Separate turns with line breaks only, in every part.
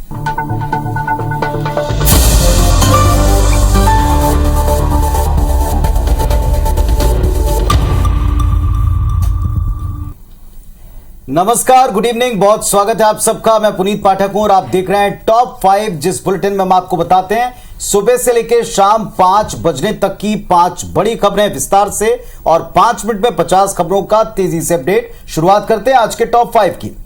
नमस्कार, good evening, बहुत स्वागत है आप सबका। मैं पुनीत पाठक हूं और आप देख रहे हैं टॉप 5, जिस बुलेटिन में हम आपको बताते हैं सुबह से लेकर शाम 5 बजने तक की 5 बड़ी खबरें विस्तार से और 5 मिनट में 50 खबरों का तेजी से अपडेट। शुरुआत करते हैं आज के टॉप 5 की।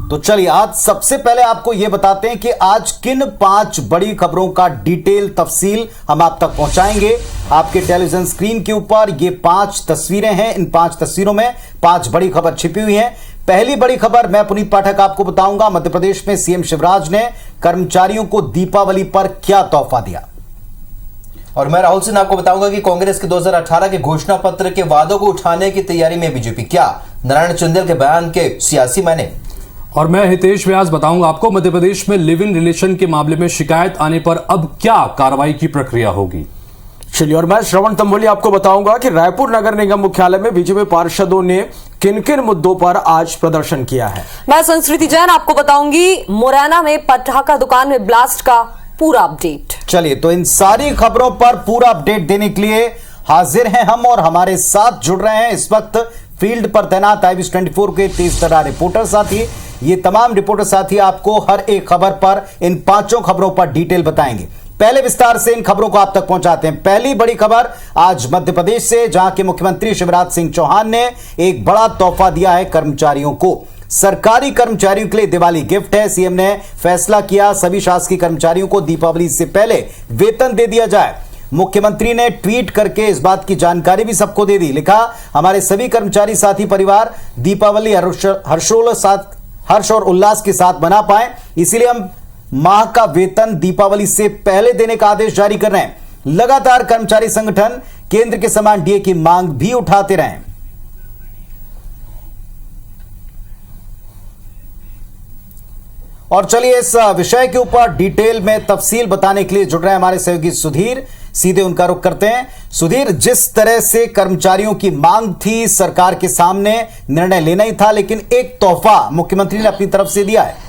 तो चलिए आज सबसे पहले आपको यह बताते हैं कि आज किन 5 बड़ी खबरों का डिटेल तफसील हम आप तक पहुंचाएंगे। आपके टेलीविजन स्क्रीन के ऊपर ये 5 तस्वीरें हैं। इन 5 तस्वीरों में 5 बड़ी खबर छिपी हुई हैं। पहली बड़ी खबर मैं पुनीत पाठक आपको बताऊंगा। मध्य प्रदेश में सीएम शिवराज ने कर्मचारियों को दीपावली पर क्या तोहफा दिया।
और मैं राहुल सिंह आपको बताऊंगा कि कांग्रेस के 2018 के घोषणा पत्र के वादों को उठाने की तैयारी में बीजेपी, क्या नारायण चंदेल के बयान के सियासी मायने।
और मैं हितेश व्यास बताऊंगा आपको मध्य प्रदेश में लिव इन रिलेशन के मामले में शिकायत आने पर अब क्या कार्रवाई की प्रक्रिया होगी।
चलिए, और मैं श्रवण तंबोली आपको बताऊंगा कि रायपुर नगर निगम मुख्यालय में बीजेपी पार्षदों ने किन किन मुद्दों पर आज प्रदर्शन किया है।
मैं संस्कृति जैन आपको बताऊंगी मुरैना में पटाखा दुकान में ब्लास्ट का पूरा अपडेट।
चलिए, तो इन सारी खबरों पर पूरा अपडेट देने के लिए हाजिर हैं हम और हमारे साथ जुड़ रहे हैं इस वक्त फील्ड पर तैनात IBS 24 के तेज तर्रार रिपोर्टर साथी। ये तमाम रिपोर्टर साथी आपको हर एक खबर पर इन 5 खबरों पर डिटेल बताएंगे। पहले विस्तार से इन खबरों को आप तक पहुंचाते हैं। पहली बड़ी खबर आज मध्य प्रदेश से, जहां के मुख्यमंत्री शिवराज सिंह चौहान ने एक बड़ा तोहफा दिया है कर्मचारियों को। सरकारी कर्मचारियों के लिए दिवाली गिफ्ट है। सीएम ने फैसला किया सभी शासकीय कर्मचारियों को दीपावली से पहले वेतन दे दिया जाए। मुख्यमंत्री ने ट्वीट करके इस बात की जानकारी भी सबको दे दी। लिखा, हमारे सभी कर्मचारी साथी परिवार दीपावली हर्ष और उल्लास के साथ मना पाए, इसीलिए हम माह का वेतन दीपावली से पहले देने का आदेश जारी कर रहे हैं। लगातार कर्मचारी संगठन केंद्र के समान डीए की मांग भी उठाते रहे। और चलिए इस विषय के ऊपर डिटेल में तफसील बताने के लिए जुड़ रहे हैं हमारे सहयोगी सुधीर। सीधे उनका रुख करते हैं। सुधीर, जिस तरह से कर्मचारियों की मांग थी, सरकार के सामने निर्णय लेना ही था, लेकिन एक तोहफा मुख्यमंत्री ने अपनी तरफ से दिया है।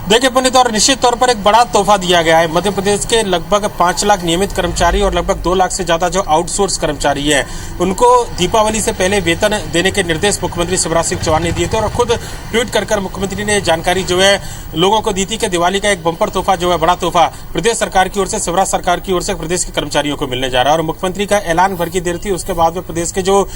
देखिए पुनीत, और निश्चित तौर पर एक बड़ा तोहफा दिया गया है। मध्य प्रदेश के लगभग 5 लाख नियमित कर्मचारी और लगभग 2 लाख से ज्यादा जो आउटसोर्स कर्मचारी हैं, उनको दीपावली से पहले वेतन देने के निर्देश मुख्यमंत्री शिवराज सिंह चौहान ने दिए थे। और खुद ट्वीट कर मुख्यमंत्री ने जानकारी जो है लोगों को दी थी कि दिवाली का एक बंपर तोहफा जो है, बड़ा तोहफा प्रदेश सरकार की ओर से, शिवराज सरकार की ओर से प्रदेश के कर्मचारियों को मिलने जा रहा है। और मुख्यमंत्री का ऐलान भर की देर थी, उसके बाद में प्रदेश के जो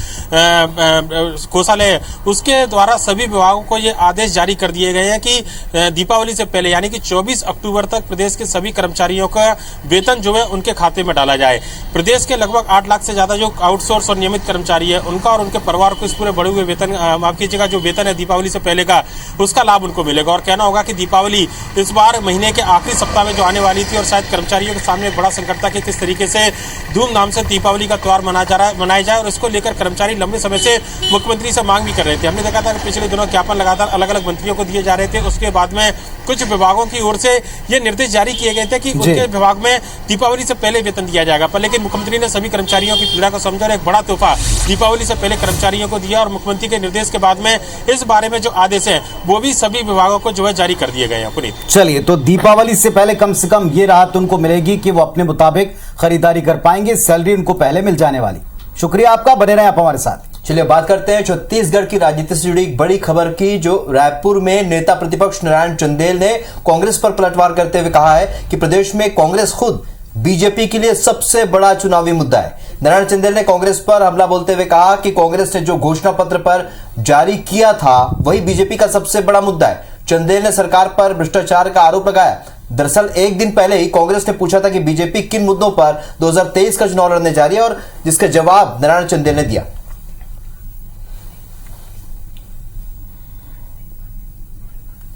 कोषालय है उसके द्वारा सभी विभागों को ये आदेश जारी कर दिए गए हैं कि दीपावली पहले यानी कि 24 अक्टूबर तक प्रदेश के सभी कर्मचारियों का वेतन जो है उनके खाते में डाला जाए। प्रदेश के लगभग 8 लाख से ज्यादा जो आउटसोर्स और नियमित कर्मचारी है, उनका और उनके परिवार को इस पूरे बढ़े हुए वेतन, माफ कीजिएगा, जो वेतन है दीपावली से पहले का, उसका लाभ उनको मिलेगा। और कहना होगा कि दीपावली इस बार महीने के आखिरी सप्ताह में जो आने वाली थी, और शायद कर्मचारियों के सामने बड़ा संकट था कि किस तरीके से धूमधाम से दीपावली का त्योहार मनाया जाए। और इसको लेकर कर्मचारी लंबे समय से मुख्यमंत्री से मांग भी कर रहे थे। हमने देखा था कि पिछले दिनों ज्ञापन लगातार अलग अलग मंत्रियों को दिए जा रहे थे। उसके बाद में कुछ विभागों की ओर से ये निर्देश जारी किए गए थे कि उनके विभाग में दीपावली से पहले वेतन दिया जाएगा, पर लेकिन मुख्यमंत्री ने सभी कर्मचारियों की पीड़ा को समझा और एक बड़ा तोहफा दीपावली से पहले कर्मचारियों को दिया। और मुख्यमंत्री के निर्देश के बाद में इस बारे में जो आदेश है वो भी सभी विभागों को जो है जारी कर दिए गए हैं। पुनीत,
चलिए, तो दीपावली से पहले कम से कम ये राहत उनको मिलेगी कि वो अपने मुताबिक खरीदारी कर पाएंगे, सैलरी उनको पहले मिल जाने वाली। शुक्रिया आपका, बने रहें आप हमारे साथ।
चलिए बात करते हैं छत्तीसगढ़ की राजनीति से जुड़ी एक बड़ी खबर की, जो रायपुर में नेता प्रतिपक्ष नारायण चंदेल ने कांग्रेस पर पलटवार करते हुए कहा है कि प्रदेश में कांग्रेस खुद बीजेपी के लिए सबसे बड़ा चुनावी मुद्दा है। नारायण चंदेल ने कांग्रेस पर हमला बोलते हुए कहा कि कांग्रेस ने जो घोषणा पत्र पर जारी किया था वही बीजेपी का सबसे बड़ा मुद्दा है। चंदेल ने सरकार पर भ्रष्टाचार का आरोप लगाया। दरअसल एक दिन पहले ही कांग्रेस ने पूछा था कि बीजेपी किन मुद्दों पर 2023 का चुनाव लड़ने जा रही है, और जिसका जवाब नारायण चंदेल ने दिया।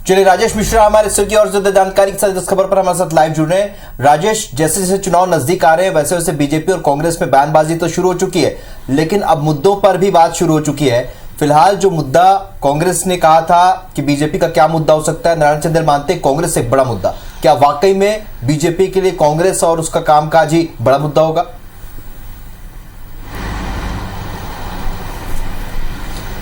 चलिए, राजेश मिश्रा हमारे स्टूडियो की और ज्यादा जानकारी के साथ इस खबर पर हमारे साथ लाइव जुड़ रहे हैं। राजेश, जैसे जैसे चुनाव नजदीक आ रहे हैं वैसे वैसे बीजेपी और कांग्रेस में बयानबाजी तो शुरू हो चुकी है, लेकिन अब मुद्दों पर भी बात शुरू हो चुकी है। फिलहाल जो मुद्दा कांग्रेस ने कहा था कि बीजेपी का क्या मुद्दा हो सकता है, नारायण चंदेल मानते हैं कांग्रेस से एक बड़ा मुद्दा, क्या वाकई में बीजेपी के लिए कांग्रेस और उसका कामकाज ही बड़ा मुद्दा होगा?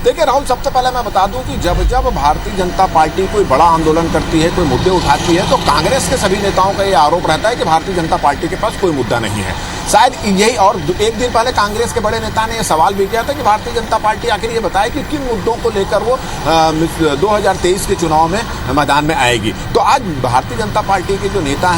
देखिए राहुल, सबसे पहले मैं बता दूं कि जब जब भारतीय जनता पार्टी कोई बड़ा आंदोलन करती है, कोई मुद्दे उठाती है, तो कांग्रेस के सभी नेताओं का ये आरोप रहता है कि भारतीय जनता पार्टी के पास कोई मुद्दा नहीं है। शायद यही, और एक दिन पहले कांग्रेस के बड़े नेता ने यह सवाल भी किया था कि भारतीय जनता पार्टी आखिर ये बताए कि किन मुद्दों को लेकर वो 2023 के चुनाव में मैदान में आएगी। तो आज भारतीय जनता पार्टी के जो नेता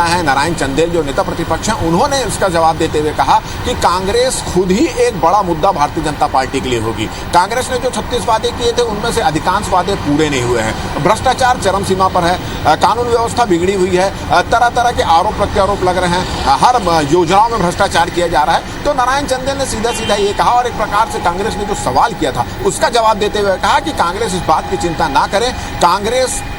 हैं नारायण चंदेल, जो नेता प्रतिपक्ष हैं, उन्होंने उसका जवाब देते हुए कहा कि कांग्रेस खुद ही एक बड़ा मुद्दा भारतीय जनता पार्टी के लिए होगी। कांग्रेस ने जो 36 वादे किए थे उनमें से अधिकांश वादे पूरे नहीं हुए हैं। भ्रष्टाचार चरम सीमा पर है, कानून व्यवस्था बिगड़ी हुई है, तरह तरह के आरोप प्रत्यारोप लग रहे हैं, हर योजनाओं में भ्रष्टाचार किया जा रहा है। तो नारायण चंदेल ने सीधा सीधा ये कहा, और एक प्रकार से कांग्रेस ने जो सवाल किया था उसका जवाब देते हुए कहा कि कांग्रेस इस बात की चिंता ना करे,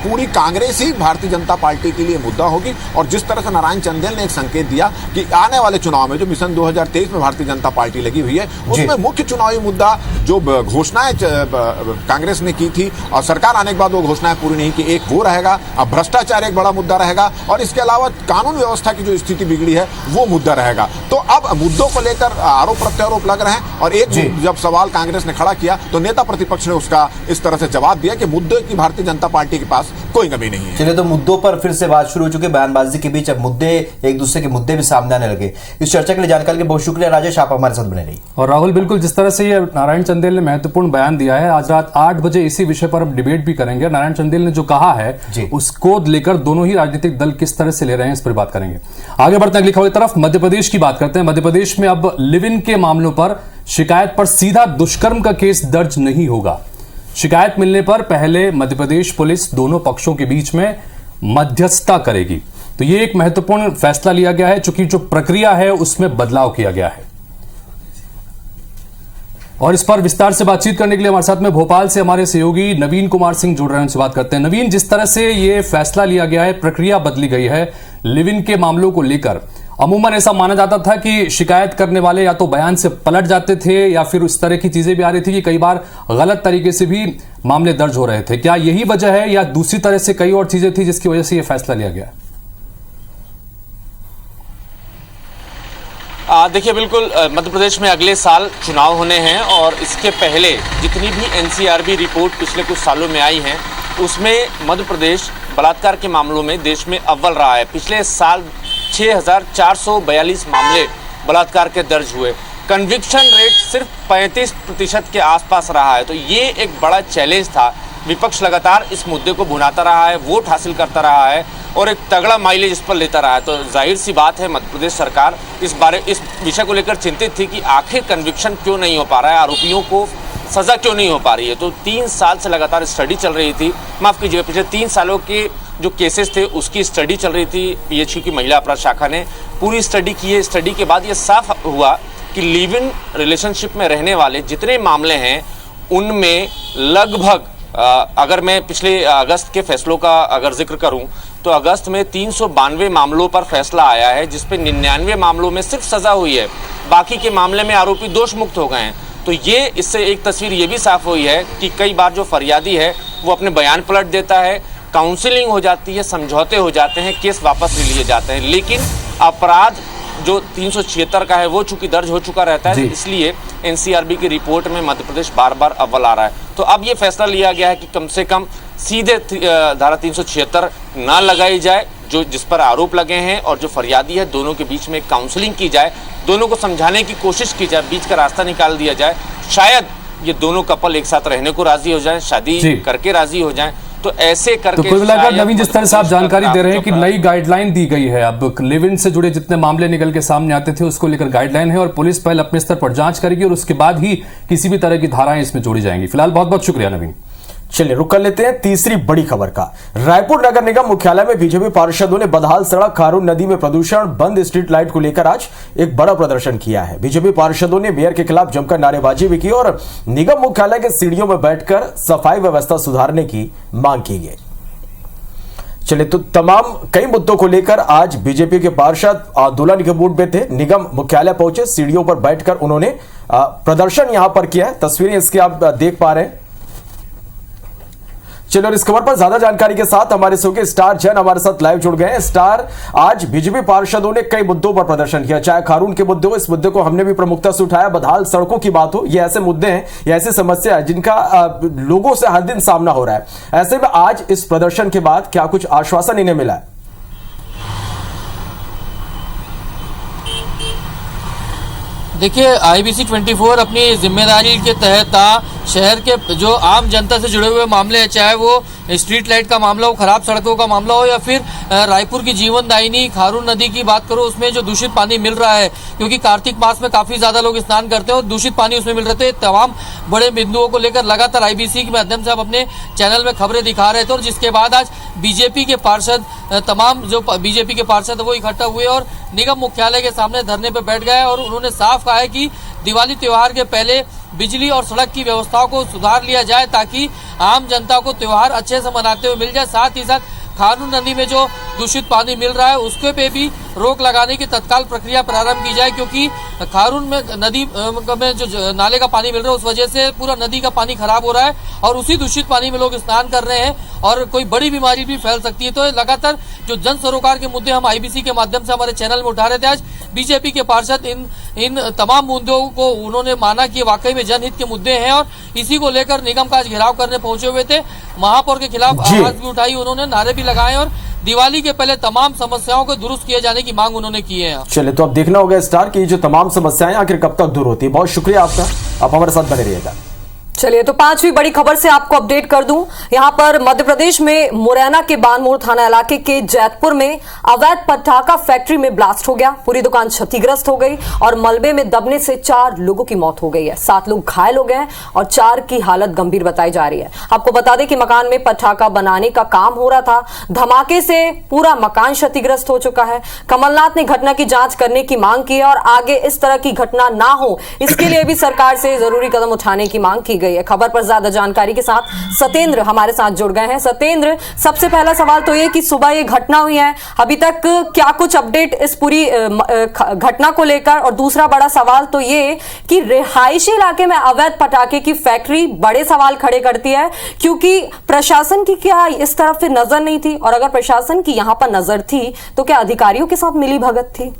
पूरी कांग्रेस ही भारतीय जनता पार्टी के लिए मुद्दा होगी। और जिस तरह से नारायण चंदेल ने एक संकेत दिया कि आने वाले चुनाव में जो मिशन 2023 में भारतीय जनता पार्टी लगी हुई है, उसमें मुख्य चुनावी मुद्दा जो घोषणाएं कांग्रेस ने की थी और सरकार आने के बाद वो घोषणाएं पूरी नहीं की, एक वो रहेगा। अब भ्रष्टाचार एक बड़ा मुद्दा रहेगा, और इसके अलावा कानून व्यवस्था की जो स्थिति बिगड़ी है वो मुद्दा रहेगा। तो अब मुद्दों को लेकर आरोप प्रत्यारोप लग रहे हैं, और एक जब सवाल कांग्रेस ने खड़ा किया तो नेता प्रतिपक्ष ने उसका इस तरह से जवाब दिया कि मुद्दे की भारतीय जनता पार्टी के पास कोई कमी नहीं है।
चलिए, तो मुद्दों पर फिर से बात शुरू हो चुकी है। बयानबाजी के बीच अब मुद्दे, एक दूसरे के मुद्दे भी सामने आने लगे। इस चर्चा के लिए जानकारी के लिए बहुत शुक्रिया राजेश, आप हमारे साथ बने रहिए।
और राहुल, बिल्कुल जिस तरह से ये नारायण चंदेल ने महत्वपूर्ण बयान दिया है, आज रात 8 बजे इसी विषय पर हम डिबेट भी करेंगे। नारायण चंदेल ने जो कहा है उसको लेकर दोनों ही राजनीतिक दल किस तरह से ले रहे हैं, इस पर बात करेंगे। आगे बढ़ते हैं अगली खबर की तरफ। मध्य प्रदेश की बात करते हैं। मध्य प्रदेश में अब लिव इन के मामलों पर शिकायत पर सीधा दुष्कर्म का केस दर्ज नहीं होगा। शिकायत मिलने पर पहले मध्य प्रदेश पुलिस दोनों पक्षों के बीच में मध्यस्थता करेगी। तो यह एक महत्वपूर्ण फैसला लिया गया है, चूंकि जो प्रक्रिया है उसमें बदलाव किया गया है। और इस पर विस्तार से बातचीत करने के लिए हमारे साथ में भोपाल से हमारे सहयोगी नवीन कुमार सिंह जुड़ रहे हैं, उनसे बात करते हैं। नवीन, जिस तरह से ये फैसला लिया गया है, प्रक्रिया बदली गई है लिव इन के मामलों को लेकर, अमूमन ऐसा माना जाता था कि शिकायत करने वाले या तो बयान से पलट जाते थे या फिर उस तरह की चीजें भी आ रही थी कि कई बार गलत तरीके से भी मामले दर्ज हो रहे थे। क्या यही वजह है या दूसरी तरह से कई और चीजें थी जिसकी वजह से यह फैसला लिया गया?
देखिए, बिल्कुल मध्य प्रदेश में अगले साल चुनाव होने हैं, और इसके पहले जितनी भी एनसीआरबी रिपोर्ट पिछले कुछ सालों में आई हैं, उसमें मध्य प्रदेश बलात्कार के मामलों में देश में अव्वल रहा है। पिछले साल 6442 मामले बलात्कार के दर्ज हुए। कन्विक्शन रेट सिर्फ 35% के आसपास रहा है। तो ये एक बड़ा चैलेंज था। विपक्ष लगातार इस मुद्दे को भुनाता रहा है, वोट हासिल करता रहा है और एक तगड़ा माइलेज इस पर लेता रहा है। तो जाहिर सी बात है मध्य प्रदेश सरकार इस विषय को लेकर चिंतित थी कि आखिर कन्विक्शन क्यों नहीं हो पा रहा है, आरोपियों को सजा क्यों नहीं हो पा रही है। तो 3 साल से लगातार स्टडी चल रही थी, माफ़ कीजिएगा, पिछले 3 सालों के जो केसेस थे उसकी स्टडी चल रही थी। पीएचक्यू की महिला अपराध शाखा ने पूरी स्टडी की है। स्टडी के बाद ये साफ हुआ कि लिव इन रिलेशनशिप में रहने वाले जितने मामले हैं उनमें लगभग, अगर मैं पिछले अगस्त के फैसलों का अगर जिक्र करूं तो अगस्त में 392 मामलों पर फैसला आया है, जिसपे 99 मामलों में सिर्फ सजा हुई है, बाकी के मामले में आरोपी दोष मुक्त हो गए हैं। तो ये इससे एक तस्वीर ये भी साफ हुई है कि कई बार जो फरियादी है वो अपने बयान पलट देता है, काउंसलिंग हो जाती है, समझौते हो जाते हैं, केस वापस ले लिए जाते हैं, लेकिन अपराध जो 376 का है वो चूंकि दर्ज हो चुका रहता है, इसलिए एनसीआरबी की रिपोर्ट में मध्य प्रदेश बार बार अव्वल आ रहा है। तो अब ये फैसला लिया गया है कि कम से कम सीधे धारा 376 ना लगाई जाए जो जिस पर आरोप लगे हैं, और जो फरियादी है दोनों के बीच में काउंसलिंग की जाए, दोनों को समझाने की कोशिश की जाए, बीच का रास्ता निकाल दिया जाए। शायद ये दोनों कपल एक साथ रहने को राजी हो जाएं, शादी करके राजी हो जाएं। तो ऐसे करके
तो कुल मिलाकर नवीन, जिस तरह से आप जानकारी दे रहे हैं कि नई गाइडलाइन दी गई है, अब लिव इन से जुड़े जितने मामले निकल के सामने आते थे उसको लेकर गाइडलाइन है और पुलिस पहले अपने स्तर पर जांच करेगी और उसके बाद ही किसी भी तरह की धाराएं इसमें जोड़ी जाएंगी। फिलहाल बहुत बहुत शुक्रिया नवीन।
चलिए रुक कर लेते हैं तीसरी बड़ी खबर का। रायपुर नगर निगम मुख्यालय में बीजेपी पार्षदों ने बदहाल सड़क, खारून नदी में प्रदूषण, बंद स्ट्रीट लाइट को लेकर आज एक बड़ा प्रदर्शन किया है। बीजेपी पार्षदों ने मेयर के खिलाफ जमकर नारेबाजी भी की और निगम मुख्यालय के सीढ़ियों में बैठकर सफाई व्यवस्था सुधारने की मांग की गई। चलिए, तो तमाम कई मुद्दों को लेकर आज बीजेपी के पार्षद आंदोलन के मूड में थे। निगम मुख्यालय पहुंचे, सीढ़ियों पर बैठकर उन्होंने प्रदर्शन यहां पर किया है। तस्वीरें इसकी आप देख पा रहे हैं। चलिए, और इस खबर पर ज्यादा जानकारी के साथ हमारे शो के स्टार जैन हमारे साथ लाइव जुड़ गए हैं। स्टार, आज बीजेपी पार्षदों ने कई मुद्दों पर प्रदर्शन किया, चाहे खारून के मुद्दे हो, इस मुद्दे को हमने भी प्रमुखता से उठाया, बदहाल सड़कों की बात हो, ये ऐसे मुद्दे हैं, ये ऐसी समस्या है जिनका लोगों से हर दिन सामना हो रहा है। ऐसे में आज इस प्रदर्शन के बाद क्या कुछ आश्वासन इन्हें मिला है?
देखिए, IBC 24 अपनी जिम्मेदारी के तहत शहर के जो आम जनता से जुड़े हुए मामले हैं, चाहे वो स्ट्रीट लाइट का मामला हो, खराब सड़कों का मामला हो, या फिर रायपुर की जीवनदायिनी खारून नदी की बात करो, उसमें जो दूषित पानी मिल रहा है, क्योंकि कार्तिक मास में काफी ज्यादा लोग स्नान करते हैं और दूषित पानी उसमें मिल रहे थे। तमाम बड़े बिंदुओं को लेकर लगातार IBC के माध्यम से हम अपने चैनल में खबरें दिखा रहे थे, और जिसके बाद आज बीजेपी के पार्षद, तमाम जो बीजेपी के पार्षद वो इकट्ठा हुए और निगम मुख्यालय के सामने धरने पर बैठ गए, और उन्होंने साफ कहा है कि दिवाली त्योहार के पहले बिजली और सड़क की व्यवस्थाओं को सुधार लिया जाए, ताकि आम जनता को त्योहार अच्छे से मनाते हुए मिल जाए। साथ ही साथ खारून नदी में जो दूषित पानी मिल रहा है उसके पे भी रोक लगाने की तत्काल प्रक्रिया प्रारंभ की जाए, क्योंकि खारून में नदी में जो नाले का पानी मिल रहा है उस वजह से पूरा नदी का पानी खराब हो रहा है, और उसी दूषित पानी में लोग स्नान कर रहे हैं और कोई बड़ी बीमारी भी फैल सकती है। तो लगातार जो जन सरोकार के मुद्दे हम IBC के माध्यम से हमारे चैनल में उठा रहे थे, आज बीजेपी के पार्षद इन तमाम मुद्दों को उन्होंने माना कि वाकई में जनहित के मुद्दे हैं, और इसी को लेकर निगम का आज घेराव करने पहुंचे हुए थे। महापौर के खिलाफ आवाज भी उठाई उन्होंने, नारे भी लगाए, और दिवाली के पहले तमाम समस्याओं को दुरुस्त किए जाने की मांग उन्होंने की है।
चलिए, तो अब देखना होगा स्टार की जो तमाम समस्याएं आखिर कब तक दूर होती है। बहुत शुक्रिया आपका, आप हमारे साथ बने रहिएगा।
चलिए, तो पांचवी बड़ी खबर से आपको अपडेट कर दूं। यहां पर मध्य प्रदेश में मुरैना के बानमोड़ थाना इलाके के जैतपुर में अवैध पटाखा फैक्ट्री में ब्लास्ट हो गया। पूरी दुकान क्षतिग्रस्त हो गई और मलबे में दबने से 4 लोगों की मौत हो गई है, 7 लोग घायल हो गए हैं और 4 की हालत गंभीर बताई जा रही है। आपको बता दें कि मकान में पटाखा बनाने का काम हो रहा था, धमाके से पूरा मकान क्षतिग्रस्त हो चुका है। कमलनाथ ने घटना की जांच करने की मांग की है और आगे इस तरह की घटना ना हो इसके लिए भी सरकार से जरूरी कदम उठाने की मांग की गई। खबर पर ज्यादा जानकारी के साथ सतेंद्र हमारे साथ जुड़ गए हैं। सतेंद्र, सबसे पहला सवाल तो ये कि सुबह ये घटना हुई है, अभी तक क्या कुछ अपडेट इस पूरी घटना को लेकर, और दूसरा बड़ा सवाल तो ये कि रिहायशी इलाके में अवैध पटाखे की फैक्ट्री बड़े सवाल खड़े करती है, क्योंकि प्रशासन की क्या इस तरफ नजर नहीं थी, और अगर प्रशासन की यहां पर नजर थी तो क्या अधिकारियों के साथ मिली भगत थी?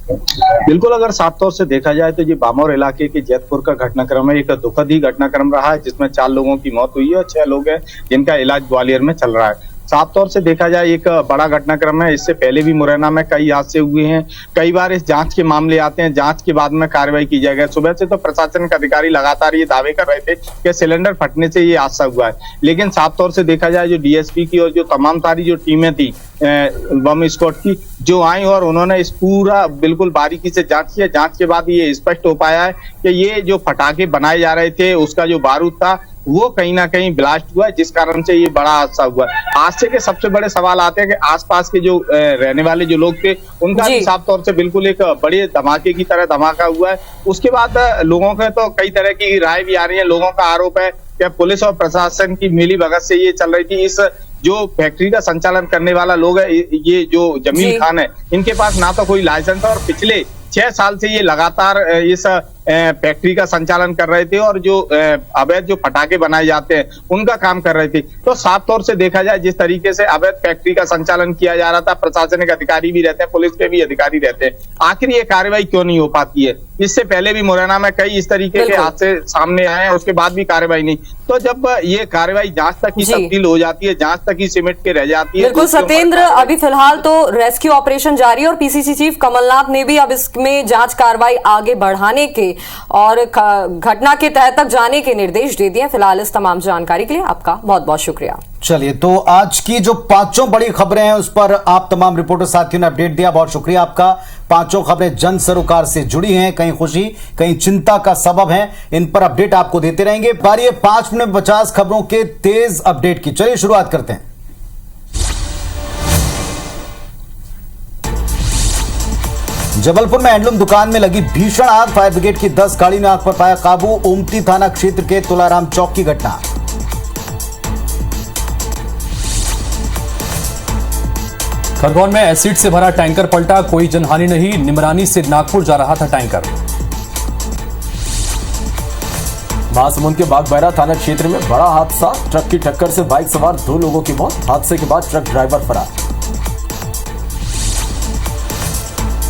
बिल्कुल, अगर साफ तौर से देखा जाए तो ये बामौर इलाके के जैतपुर का घटनाक्रम है, एक दुखद ही घटनाक्रम रहा है, जिसमें 4 लोगों की मौत हुई है और 6 लोग हैं जिनका इलाज ग्वालियर में चल रहा है। साफ तौर से देखा जाए एक बड़ा घटनाक्रम है। इससे पहले भी मुरैना में कई हादसे हुए हैं, कई बार इस जांच के मामले आते हैं, जांच के बाद में कार्रवाई की जाएगी। सुबह से तो प्रशासन के अधिकारी लगातार ये दावे कर रहे थे कि सिलेंडर फटने से ये हादसा हुआ है, लेकिन साफ तौर से देखा जाए जो DSP की और जो तमाम सारी जो टीमें थी बम स्क्वाड की जो आई और उन्होंने इस पूरा बिल्कुल बारीकी से जांच किया। जांच के बाद ये स्पष्ट हो पाया है कि ये जो पटाखे बनाए जा रहे थे उसका जो बारूद था वो कहीं ना कहीं ब्लास्ट हुआ है, जिस कारण से ये बड़ा हादसा हुआ। हादसे के सबसे बड़े सवाल आते हैं कि आसपास के जो रहने वाले जो लोग थे उनका भी साफ तौर से बिल्कुल एक बड़े धमाके की तरह धमाका हुआ है। उसके बाद लोगों के तो कई तरह की राय भी आ रही है। लोगों का आरोप है कि पुलिस और प्रशासन की मिली भगत से ये चल रही थी। इस जो फैक्ट्री का संचालन करने वाला लोग है, ये जो जमील खान है, इनके पास ना तो कोई लाइसेंस है और पिछले 6 साल से ये लगातार इस फैक्ट्री का संचालन कर रहे थे और जो अवैध जो पटाखे बनाए जाते हैं उनका काम कर रहे थे। तो साफ तौर से देखा जाए जिस तरीके से अवैध फैक्ट्री का संचालन किया जा रहा था, प्रशासनिक अधिकारी भी रहते हैं, पुलिस के भी अधिकारी रहते हैं, आखिर ये कार्रवाई क्यों नहीं हो पाती है? इससे पहले भी मुरैना में कई इस तरीके के हादसे सामने आए हैं, उसके बाद भी कार्रवाई नहीं। तो जब ये कार्रवाई जांच तक ही तब्दील हो जाती है, जांच तक ही सिमट के रह जाती है।
बिल्कुल सतेंद्र, अभी फिलहाल तो रेस्क्यू ऑपरेशन जारी है और PCC चीफ कमलनाथ ने भी अब इसमें जांच कार्रवाई आगे बढ़ाने के और घटना के तह तक जाने के निर्देश दे दिए। फिलहाल इस तमाम जानकारी के लिए आपका बहुत बहुत शुक्रिया।
चलिए, तो आज की जो 5 बड़ी खबरें हैं उस पर आप तमाम रिपोर्टर साथियों ने अपडेट दिया, बहुत शुक्रिया आपका। 5 खबरें जन सरोकार से जुड़ी हैं, कहीं खुशी कहीं चिंता का सबब हैं, इन पर अपडेट आपको देते रहेंगे। पारी 5 मिनट 50 खबरों के तेज अपडेट की। चलिए शुरुआत करते हैं। जबलपुर में हैंडलूम दुकान में लगी भीषण आग, फायर ब्रिगेड की 10 गाड़ी ने आग पर पाया काबू। ओमती थाना क्षेत्र के तुलाराम चौक की घटना।
खरगोन में एसिड से भरा टैंकर पलटा, कोई जनहानि नहीं। निमरानी से नागपुर जा रहा था टैंकर।
महासमुंद के बागबाहरा थाना क्षेत्र में बड़ा हादसा, ट्रक की टक्कर से बाइक सवार 2 लोगों की मौत। हादसे के बाद ट्रक ड्राइवर फरार।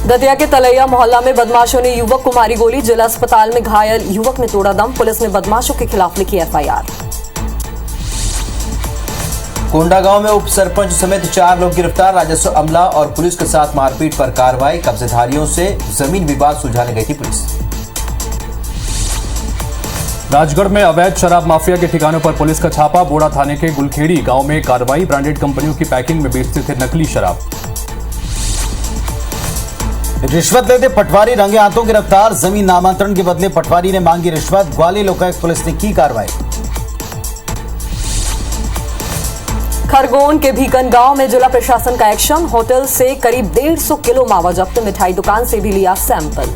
दतिया के तलैया मोहल्ला में बदमाशों ने युवक को मारी गोली, जिला अस्पताल में घायल युवक ने तोड़ा दम। पुलिस ने बदमाशों के खिलाफ लिखी एफआईआर।
कोंडागांव में उप सरपंच समेत 4 लोग गिरफ्तार, राजस्व अमला और पुलिस के साथ मारपीट पर कार्रवाई। कब्जेधारियों से जमीन विवाद सुलझाने गई थी पुलिस।
राजगढ़ में अवैध शराब माफिया के ठिकानों पर पुलिस का छापा, बोड़ा थाने के गुलखेड़ी गांव में कार्रवाई। ब्रांडेड कंपनियों की पैकिंग में बेचते थे नकली शराब।
रिश्वत लेते पटवारी रंगे हाथों गिरफ्तार, जमीन नामांतरण के बदले पटवारी ने मांगी रिश्वत। ग्वालियर लोकायुक्त पुलिस ने की कार्रवाई।
खरगोन के भीकन गांव में जिला प्रशासन का एक्शन, होटल से करीब 150 किलो मावा जब्त, मिठाई दुकान से भी लिया सैंपल।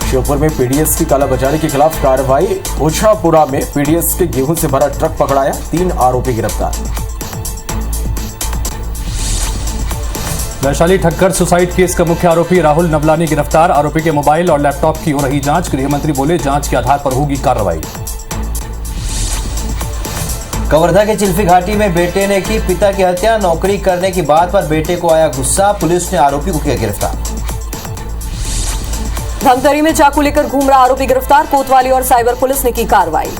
श्योपुर में पीडीएस की कालाबाजारी के खिलाफ कार्रवाई, ओछापुरा में पीडीएस के गेहूं से भरा ट्रक पकड़ाया, 3 आरोपी गिरफ्तार।
वैशाली ठक्कर सुसाइड केस का मुख्य आरोपी राहुल नवलानी गिरफ्तार, आरोपी के मोबाइल और लैपटॉप की हो रही जांच। गृह मंत्री बोले जांच के आधार पर होगी कार्रवाई।
कवर्धा के चिल्फी घाटी में बेटे ने की पिता की हत्या, नौकरी करने की बात पर बेटे को आया गुस्सा, पुलिस ने आरोपी को किया गिरफ्तार।
धमतरी में चाकू लेकर घूम रहा आरोपी गिरफ्तार, कोतवाली और साइबर पुलिस ने की कार्रवाई।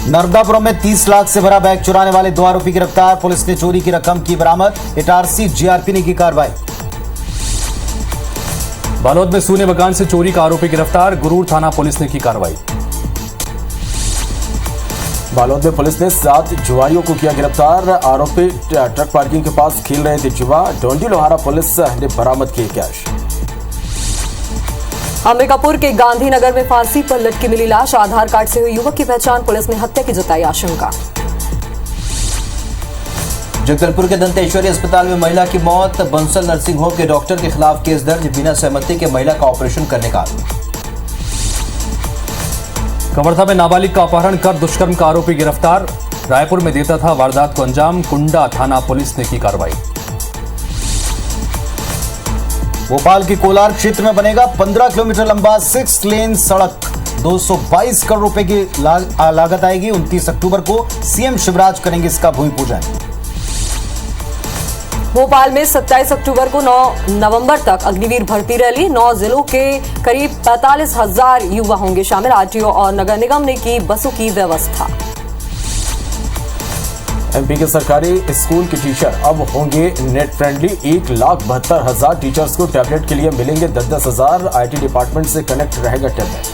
नर्मदापुरम में 30 लाख से भरा बैग चुराने वाले 2 आरोपी गिरफ्तार, पुलिस ने चोरी की रकम की बरामद। इटारसी जीआरपी ने की कार्रवाई।
बालोद में सूने मकान से चोरी का आरोपी गिरफ्तार, गुरूर थाना पुलिस ने की कार्रवाई।
बालोद में पुलिस ने 7 जुआरियों को किया गिरफ्तार, आरोपी ट्रक पार्किंग के पास खेल रहे थे जुआ। डोंडी लोहारा पुलिस ने बरामद किए कैश।
अंबिकापुर के गांधीनगर में फांसी पर लटकी मिली लाश, आधार कार्ड से हुई युवक की पहचान, पुलिस ने हत्या की जताई आशंका।
जगदलपुर के दंतेश्वरी अस्पताल में महिला की मौत, बंसल नर्सिंग होम के डॉक्टर के खिलाफ केस दर्ज, बिना सहमति के महिला का ऑपरेशन करने का।
कवर्धा में नाबालिग का अपहरण कर दुष्कर्म का आरोपी गिरफ्तार, रायपुर में देता था वारदात को अंजाम, कुंडा थाना पुलिस ने की कार्रवाई।
भोपाल के कोलार क्षेत्र में बनेगा 15 किलोमीटर लंबा 6 लेन सड़क, 222 करोड़ रुपए की लागत आएगी। 29 अक्टूबर को सीएम शिवराज करेंगे इसका भूमि पूजन।
भोपाल में 27 अक्टूबर को 9 नवंबर तक अग्निवीर भर्ती रैली, 9 जिलों के करीब 45,000 युवा होंगे शामिल। आरटीओ और नगर निगम ने की बसों की व्यवस्था।
एमपी के सरकारी स्कूल के टीचर अब होंगे नेट फ्रेंडली, 1,72,000 टीचर्स को टैबलेट के लिए मिलेंगे 10,000। आईटी डिपार्टमेंट से कनेक्ट रहेगा टैबलेट।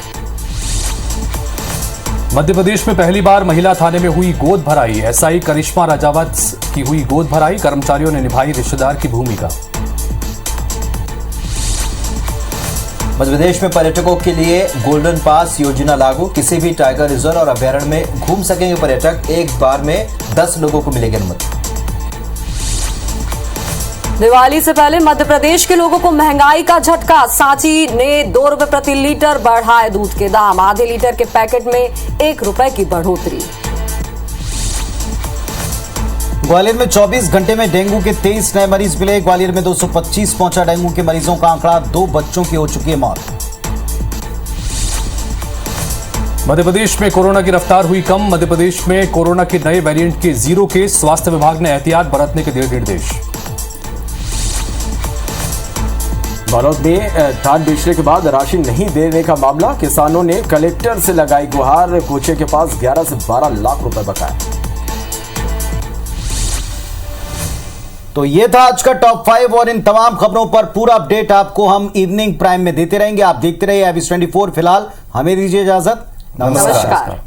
मध्य प्रदेश में पहली बार महिला थाने में हुई गोद भराई, एसआई करिश्मा राजावत की हुई गोद भराई, कर्मचारियों ने निभाई रिश्तेदार की भूमिका।
मध्य प्रदेश में पर्यटकों के लिए गोल्डन पास योजना लागू, किसी भी टाइगर रिजर्व और अभ्यारण्य में घूम सकेंगे पर्यटक, एक बार में 10 लोगों को मिलेगी अनुमति।
दिवाली से पहले मध्य प्रदेश के लोगों को महंगाई का झटका, सांची ने 2 रुपए प्रति लीटर बढ़ाए दूध के दाम, आधे लीटर के पैकेट में 1 रुपए की बढ़ोतरी।
ग्वालियर में 24 घंटे में डेंगू के 23 नए मरीज मिले, ग्वालियर में 225 पहुंचा डेंगू के मरीजों का आंकड़ा, 2 बच्चों की हो चुकी है मौत।
मध्य प्रदेश में कोरोना की रफ्तार हुई कम, मध्य प्रदेश में कोरोना के नए वेरिएंट के 0 केस, स्वास्थ्य विभाग ने एहतियात बरतने के दिए निर्देश।
बालोद में धान बेचने के बाद राशि नहीं देने का मामला, किसानों ने कलेक्टर से लगाई गुहार, कोचे के पास 11 से 12 लाख रुपए बकाया।
तो ये था आज का टॉप 5 और इन तमाम खबरों पर पूरा अपडेट आपको हम इवनिंग प्राइम में देते रहेंगे। आप देखते रहिए IBS 24। फिलहाल हमें दीजिए इजाजत, नमस्कार।